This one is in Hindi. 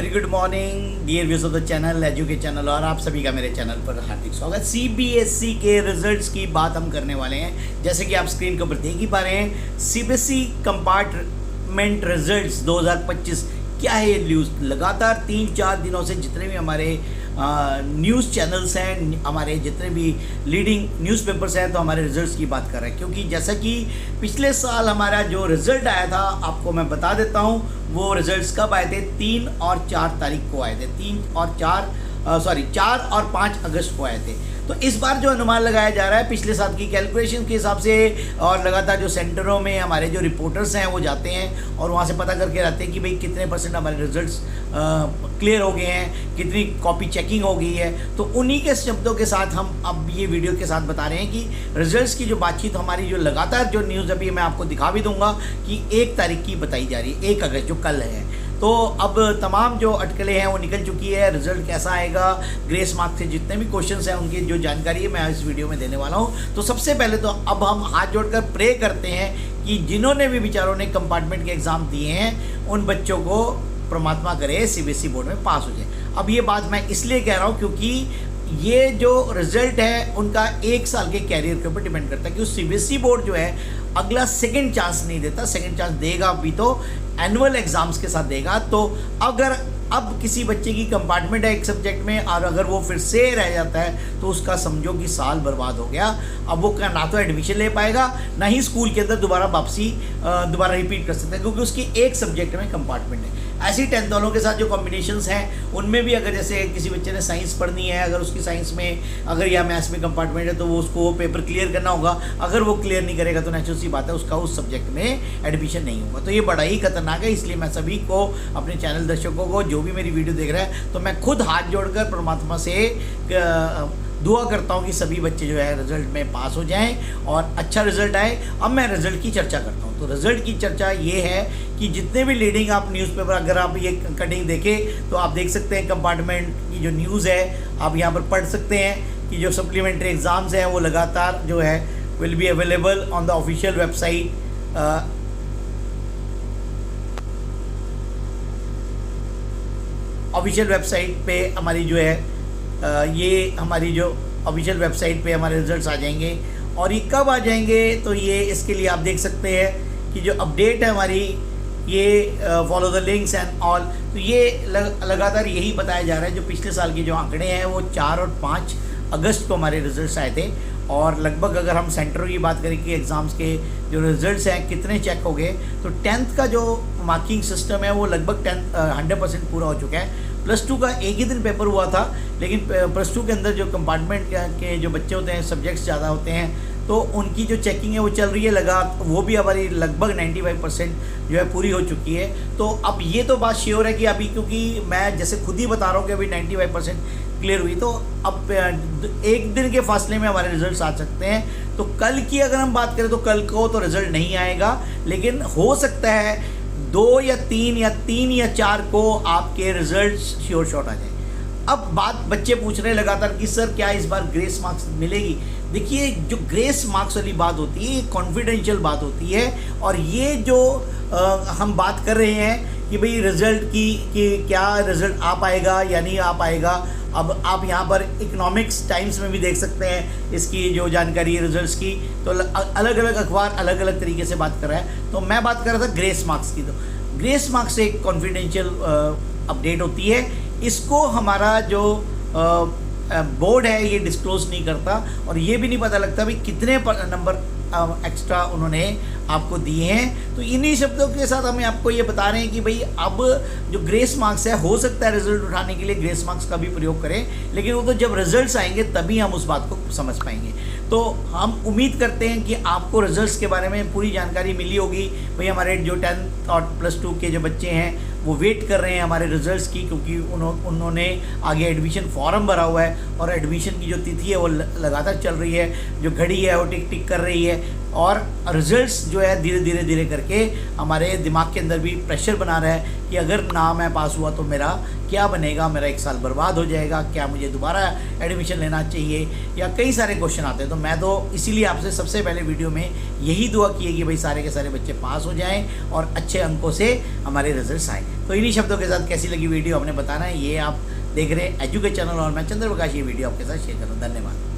Very good morning dear viewers of the channel education channel और आप सभी का मेरे चैनल पर हार्दिक स्वागत। सीबीएसई के रिजल्ट्स की बात हम करने वाले हैं। जैसे कि आप स्क्रीन के ऊपर देख ही पा रहे हैं, सीबीएसई कंपार्टमेंट रिजल्ट्स 2025 क्या है। ये न्यूज़ लगातार 3-4 दिनों से जितने भी हमारे न्यूज़ चैनल्स हैं, हमारे जितने भी लीडिंग न्यूज़पेपर्स हैं, तो हमारे रिजल्ट्स की बात कर रहे हैं। क्योंकि जैसा कि पिछले साल हमारा जो रिज़ल्ट आया था, आपको मैं बता देता हूं, वो रिजल्ट्स कब आए थे? 3 और 4 तारीख को आए थे। 4 और 5 अगस्त को आए थे। तो इस बार जो अनुमान लगाया जा रहा है पिछले साल की कैलकुलेशन के हिसाब से, और लगातार जो सेंटरों में हमारे जो रिपोर्टर्स हैं वो जाते हैं और वहाँ से पता करके रहते हैं कि भाई कितने % हमारे रिजल्ट्स क्लियर हो गए हैं, कितनी कॉपी चेकिंग हो गई है। तो उन्हीं के शब्दों के साथ हम अब ये वीडियो के साथ बता रहे हैं कि रिजल्ट्स की जो बातचीत हमारी जो लगातार जो न्यूज़ अभी मैं आपको दिखा भी दूंगा कि 1 तारीख की बताई जा रही है, 1 अगस्त जो कल है। तो अब तमाम जो अटकलें हैं वो निकल चुकी है। रिजल्ट कैसा आएगा, ग्रेस मार्क से जितने भी क्वेश्चंस हैं उनकी जो जानकारी है मैं इस वीडियो में देने वाला हूं। तो सबसे पहले तो अब हम हाथ जोड़कर प्रे करते हैं कि जिन्होंने भी बेचारों ने कंपार्टमेंट के एग्ज़ाम दिए हैं, उन बच्चों को परमात्मा करे सीबीएसई बोर्ड में पास हो जाए। अब ये बात मैं इसलिए कह रहा हूँ क्योंकि ये जो रिजल्ट है उनका 1 साल के कैरियर के ऊपर डिपेंड करता है। क्योंकि सीबीएसई बोर्ड जो है अगला सेकंड चांस नहीं देता। सेकंड चांस देगा भी तो एनुअल एग्जाम्स के साथ देगा। तो अगर अब किसी बच्चे की कंपार्टमेंट है एक सब्जेक्ट में और अगर वो फिर से रह जाता है तो उसका समझो कि साल बर्बाद हो गया। अब वो ना तो एडमिशन ले पाएगा, ना ही स्कूल के अंदर दोबारा रिपीट कर सकता है, क्योंकि उसकी एक सब्जेक्ट में कंपार्टमेंट है। ऐसी 10th वालों के साथ जो कॉम्बिनेशंस हैं उनमें भी अगर जैसे किसी बच्चे ने साइंस पढ़नी है, अगर उसकी साइंस में अगर या मैथ्स में कंपार्टमेंट है तो वो उसको वो पेपर क्लियर करना होगा। अगर वो क्लियर नहीं करेगा तो नेचुरल सी बात है उसका उस सब्जेक्ट में एडमिशन नहीं होगा। तो ये बड़ा ही खतरनाक है। इसलिए मैं सभी को, अपने चैनल दर्शकों को, जो भी मेरी वीडियो देख रहा है, तो मैं खुद हाथ जोड़कर परमात्मा से दुआ करता हूँ कि सभी बच्चे जो है रिजल्ट में पास हो जाएं और अच्छा रिजल्ट आए। अब मैं रिजल्ट की चर्चा करता हूँ। तो रिजल्ट की चर्चा ये है कि जितने भी लीडिंग आप न्यूज़पेपर, अगर आप ये कटिंग देखें तो आप देख सकते हैं कंपार्टमेंट की जो न्यूज़ है आप यहाँ पर पढ़ सकते हैं कि जो सप्लीमेंट्री एग्ज़ाम्स हैं वो लगातार जो है will be available on the official website. Official website पे हमारी जो है ये हमारी जो ऑफिशियल वेबसाइट पे हमारे रिजल्ट्स आ जाएंगे। और ये कब आ जाएंगे तो ये इसके लिए आप देख सकते हैं कि जो अपडेट है हमारी, ये follow the links and all. तो ये लगातार यही बताया जा रहा है। जो पिछले साल के जो आंकड़े हैं वो 4 और 5 अगस्त को हमारे रिजल्ट्स आए थे। और लगभग अगर हम सेंटरों की बात करें कि एग्ज़ाम्स के जो रिजल्ट्स हैं कितने चेक हो गए, तो 10th का जो मार्किंग सिस्टम है वो लगभग 100% पूरा हो चुका है। +2 का एक ही दिन पेपर हुआ था, लेकिन +2 के अंदर जो कंपार्टमेंट के जो बच्चे होते हैं, सब्जेक्ट्स ज़्यादा होते हैं, तो उनकी जो चेकिंग है वो चल रही है वो भी हमारी लगभग 95% जो है पूरी हो चुकी है। तो अब ये तो बात श्योर है कि अभी, क्योंकि मैं जैसे खुद ही बता रहा हूँ कि अभी 95% क्लियर हुई, तो अब 1 दिन के फासले में हमारे रिजल्ट्स आ सकते हैं। तो कल की अगर हम बात करें तो कल को तो रिजल्ट नहीं आएगा, लेकिन हो सकता है 2 या 3 या 4 को आपके रिजल्ट्स श्योर शॉट आ जाए। अब बात बच्चे पूछ रहे हैं लगातार कि सर क्या इस बार ग्रेस मार्क्स मिलेगी? देखिए, जो ग्रेस मार्क्स वाली बात होती है ये कॉन्फिडेंशियल बात होती है। और ये जो हम बात कर रहे हैं कि भाई रिजल्ट की कि क्या रिजल्ट आ पाएगा या नहीं आ पाएगा। अब आप यहाँ पर इकोनॉमिक्स टाइम्स में भी देख सकते हैं इसकी जो जानकारी है रिजल्ट्स की। तो अलग अलग अखबार अलग अलग तरीके से बात कर रहा है। तो मैं बात कर रहा था ग्रेस मार्क्स की। तो ग्रेस मार्क्स एक कॉन्फिडेंशियल अपडेट होती है। इसको हमारा जो बोर्ड है ये डिस्क्लोज नहीं करता, और ये भी नहीं पता लगता भाई कितने नंबर एक्स्ट्रा उन्होंने आपको दिए हैं। तो इन्हीं शब्दों के साथ हम आपको ये बता रहे हैं कि भाई अब जो ग्रेस मार्क्स है, हो सकता है रिजल्ट उठाने के लिए ग्रेस मार्क्स का भी प्रयोग करें, लेकिन वो तो जब रिजल्ट्स आएंगे तभी हम उस बात को समझ पाएंगे। तो हम उम्मीद करते हैं कि आपको रिजल्ट्स के बारे में पूरी जानकारी मिली होगी। भाई हमारे जो 10th और +2 के जो बच्चे हैं वो वेट कर रहे हैं हमारे रिजल्ट्स की, क्योंकि उन्होंने आगे एडमिशन फॉर्म भरा हुआ है और एडमिशन की जो तिथि है वो लगातार चल रही है। जो घड़ी है वो टिक टिक कर रही है और रिजल्ट्स जो है धीरे धीरे करके हमारे दिमाग के अंदर भी प्रेशर बना रहा है कि अगर ना मैं पास हुआ तो मेरा क्या बनेगा, मेरा 1 साल बर्बाद हो जाएगा, क्या मुझे दोबारा एडमिशन लेना चाहिए, या कई सारे क्वेश्चन आते हैं। तो मैं तो इसीलिए आपसे सबसे पहले वीडियो में यही दुआ की है कि भाई सारे के सारे बच्चे पास हो जाएं और अच्छे अंकों से हमारे रिजल्ट्स आएँ। तो इन्हीं शब्दों के साथ कैसी लगी वीडियो आपने बताना है। ये आप देख रहे हैं एजुके चैनल और मैं चंद्र प्रकाश ये वीडियो आपके साथ शेयर कर रहा हूँ। धन्यवाद।